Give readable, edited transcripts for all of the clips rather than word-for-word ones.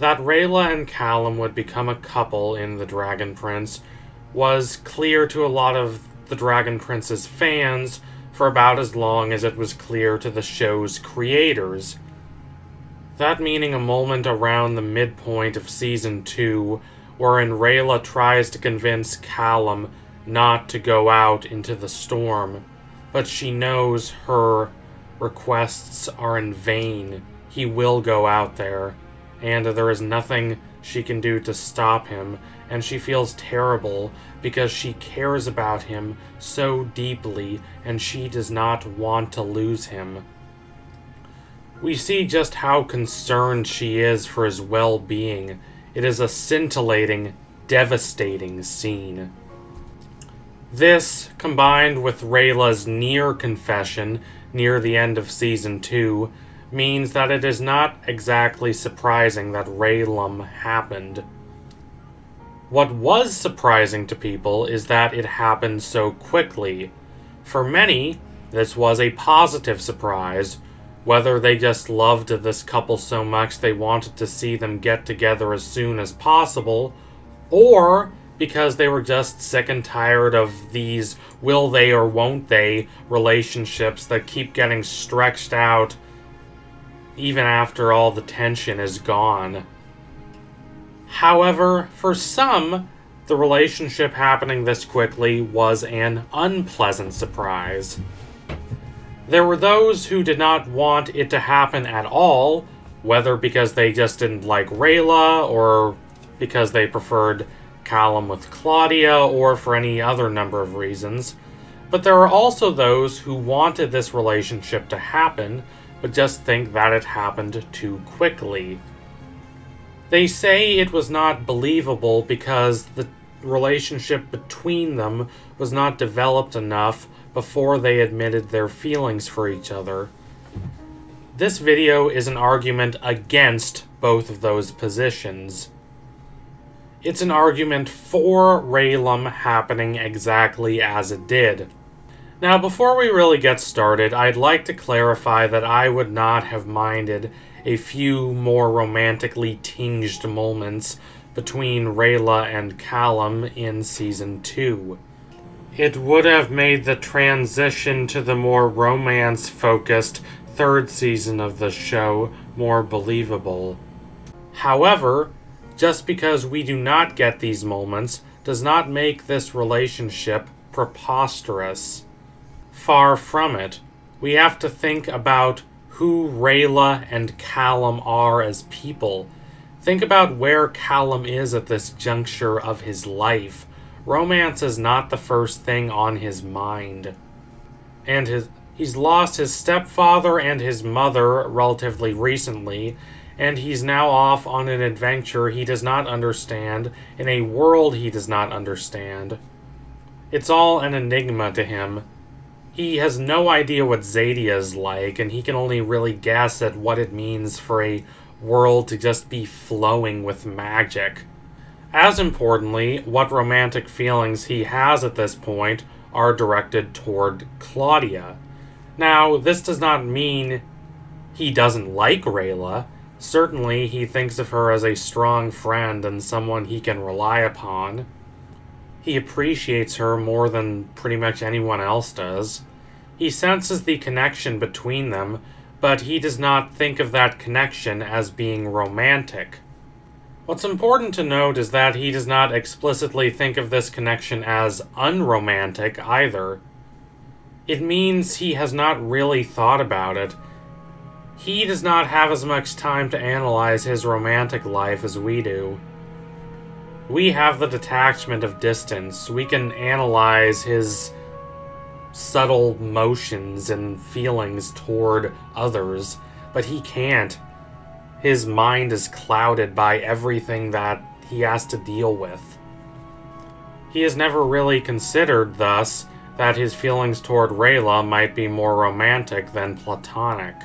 That Rayla and Callum would become a couple in The Dragon Prince was clear to a lot of The Dragon Prince's fans for about as long as it was clear to the show's creators. That meaning a moment around the midpoint of Season 2, wherein Rayla tries to convince Callum not to go out into the storm, but she knows her requests are in vain. He will go out there, and there is nothing she can do to stop him, and she feels terrible because she cares about him so deeply and she does not want to lose him. We see just how concerned she is for his well-being. It is a scintillating, devastating scene. This, combined with Rayla's near confession near the end of Season 2, means that it is not exactly surprising that Rayllum happened. What was surprising to people is that it happened so quickly. For many, this was a positive surprise, whether they just loved this couple so much they wanted to see them get together as soon as possible, or because they were just sick and tired of these will they or won't they relationships that keep getting stretched out even after all the tension is gone. However, for some, the relationship happening this quickly was an unpleasant surprise. There were those who did not want it to happen at all, whether because they just didn't like Rayla, or because they preferred Callum with Claudia, or for any other number of reasons. But there are also those who wanted this relationship to happen, but just think that it happened too quickly. They say it was not believable because the relationship between them was not developed enough before they admitted their feelings for each other. This video is an argument against both of those positions. It's an argument for Rayllum happening exactly as it did. Now, before we really get started, I'd like to clarify that I would not have minded a few more romantically tinged moments between Rayla and Callum in Season 2. It would have made the transition to the more romance-focused third season of the show more believable. However, just because we do not get these moments does not make this relationship preposterous. Far from it. We have to think about who Rayla and Callum are as people. Think about where Callum is at this juncture of his life. Romance is not the first thing on his mind. And he's lost his stepfather and his mother relatively recently, and he's now off on an adventure he does not understand, in a world he does not understand. It's all an enigma to him. He has no idea what Xadia is like, and he can only really guess at what it means for a world to just be flowing with magic. As importantly, what romantic feelings he has at this point are directed toward Claudia. Now, this does not mean he doesn't like Rayla. Certainly, he thinks of her as a strong friend and someone he can rely upon. He appreciates her more than pretty much anyone else does. He senses the connection between them, but he does not think of that connection as being romantic. What's important to note is that he does not explicitly think of this connection as unromantic either. It means he has not really thought about it. He does not have as much time to analyze his romantic life as we do. We have the detachment of distance. We can analyze his subtle motions and feelings toward others, but he can't. His mind is clouded by everything that he has to deal with. He has never really considered, thus, that his feelings toward Rayla might be more romantic than platonic.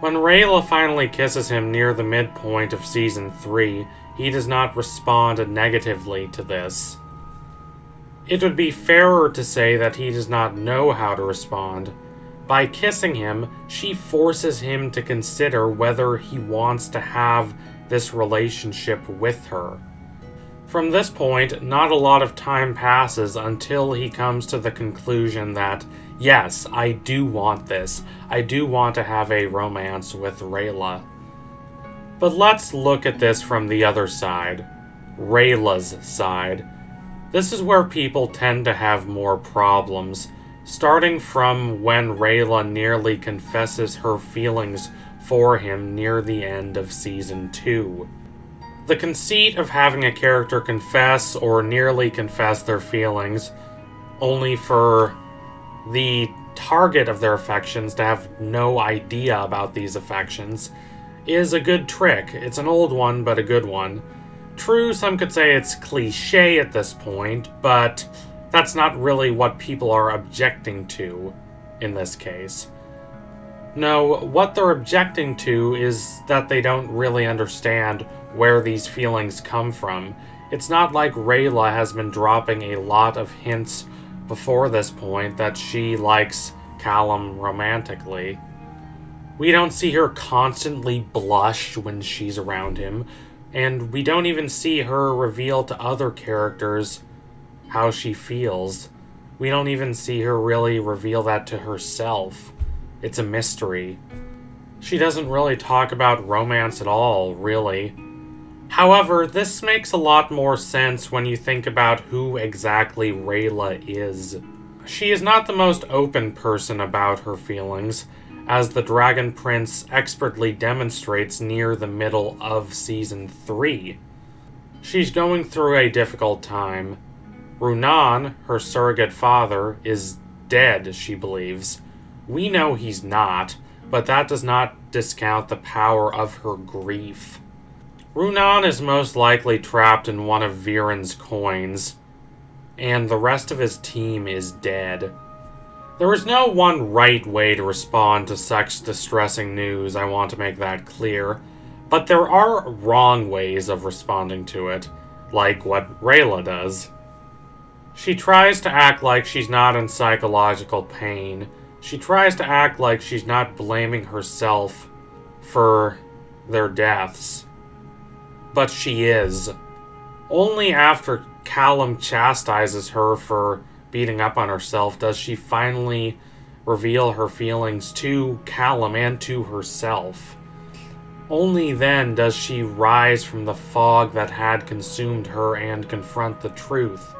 When Rayla finally kisses him near the midpoint of Season 3, he does not respond negatively to this. It would be fairer to say that he does not know how to respond. By kissing him, she forces him to consider whether he wants to have this relationship with her. From this point, not a lot of time passes until he comes to the conclusion that, yes, I do want this. I do want to have a romance with Rayla. But let's look at this from the other side, Rayla's side. This is where people tend to have more problems, starting from when Rayla nearly confesses her feelings for him near the end of Season 2. The conceit of having a character confess or nearly confess their feelings, only for the target of their affections to have no idea about these affections, is a good trick. It's an old one, but a good one. True, some could say it's cliché at this point, but that's not really what people are objecting to in this case. No, what they're objecting to is that they don't really understand where these feelings come from. It's not like Rayla has been dropping a lot of hints before this point that she likes Callum romantically. We don't see her constantly blush when she's around him, and we don't even see her reveal to other characters how she feels. We don't even see her really reveal that to herself. It's a mystery. She doesn't really talk about romance at all, really. However, this makes a lot more sense when you think about who exactly Rayla is. She is not the most open person about her feelings, as the Dragon Prince expertly demonstrates near the middle of Season 3. She's going through a difficult time. Runan, her surrogate father, is dead, she believes. We know he's not, but that does not discount the power of her grief. Runan is most likely trapped in one of Viren's coins, and the rest of his team is dead. There is no one right way to respond to such distressing news, I want to make that clear, but there are wrong ways of responding to it, like what Rayla does. She tries to act like she's not in psychological pain. She tries to act like she's not blaming herself for their deaths. But she is. Only after Callum chastises her for beating up on herself does she finally reveal her feelings to Callum and to herself. Only then does she rise from the fog that had consumed her and confront the truth.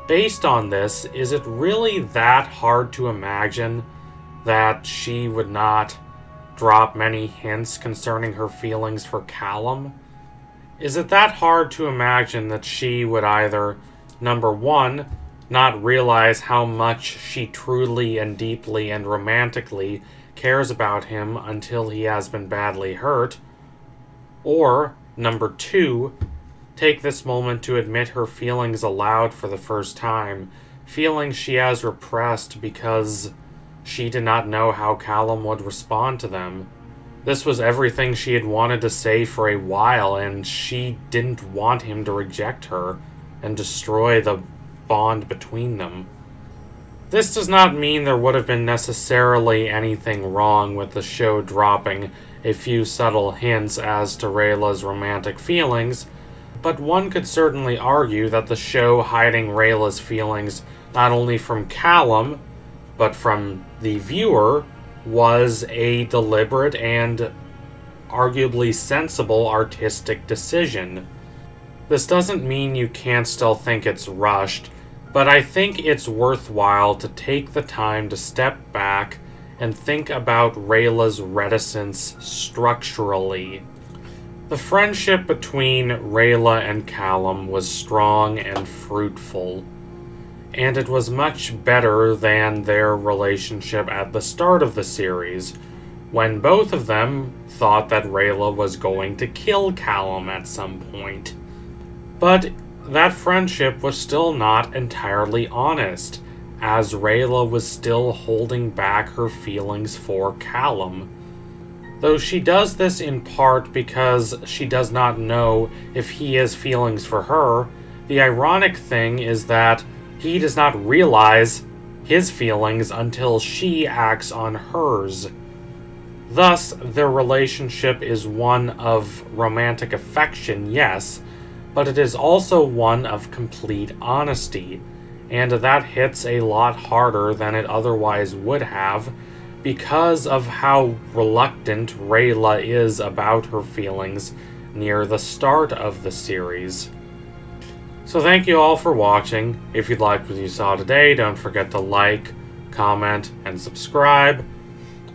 Based on this, is it really that hard to imagine that she would not drop many hints concerning her feelings for Callum? Is it that hard to imagine that she would either, number one, not realize how much she truly and deeply and romantically cares about him until he has been badly hurt, or, number two, take this moment to admit her feelings aloud for the first time, feelings she has repressed because she did not know how Callum would respond to them. This was everything she had wanted to say for a while, and she didn't want him to reject her and destroy the bond between them. This does not mean there would have been necessarily anything wrong with the show dropping a few subtle hints as to Rayla's romantic feelings, but one could certainly argue that the show hiding Rayla's feelings not only from Callum, but from the viewer, was a deliberate and arguably sensible artistic decision. This doesn't mean you can't still think it's rushed, but I think it's worthwhile to take the time to step back and think about Rayla's reticence structurally. The friendship between Rayla and Callum was strong and fruitful, and it was much better than their relationship at the start of the series, when both of them thought that Rayla was going to kill Callum at some point. But that friendship was still not entirely honest, as Rayla was still holding back her feelings for Callum. Though she does this in part because she does not know if he has feelings for her, the ironic thing is that he does not realize his feelings until she acts on hers. Thus, their relationship is one of romantic affection, yes, but it is also one of complete honesty, and that hits a lot harder than it otherwise would have because of how reluctant Rayla is about her feelings near the start of the series. So thank you all for watching. If you liked what you saw today, don't forget to like, comment, and subscribe.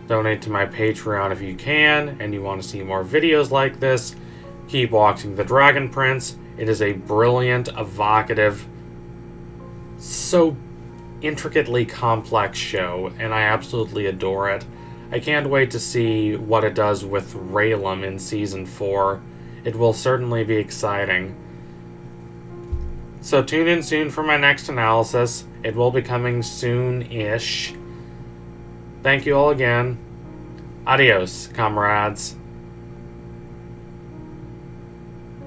Donate to my Patreon if you can, and you want to see more videos like this. Keep watching The Dragon Prince. It is a brilliant, evocative, so intricately complex show, and I absolutely adore it. I can't wait to see what it does with Rayllum in Season 4. It will certainly be exciting. So tune in soon for my next analysis. It will be coming soon-ish. Thank you all again. Adios, comrades.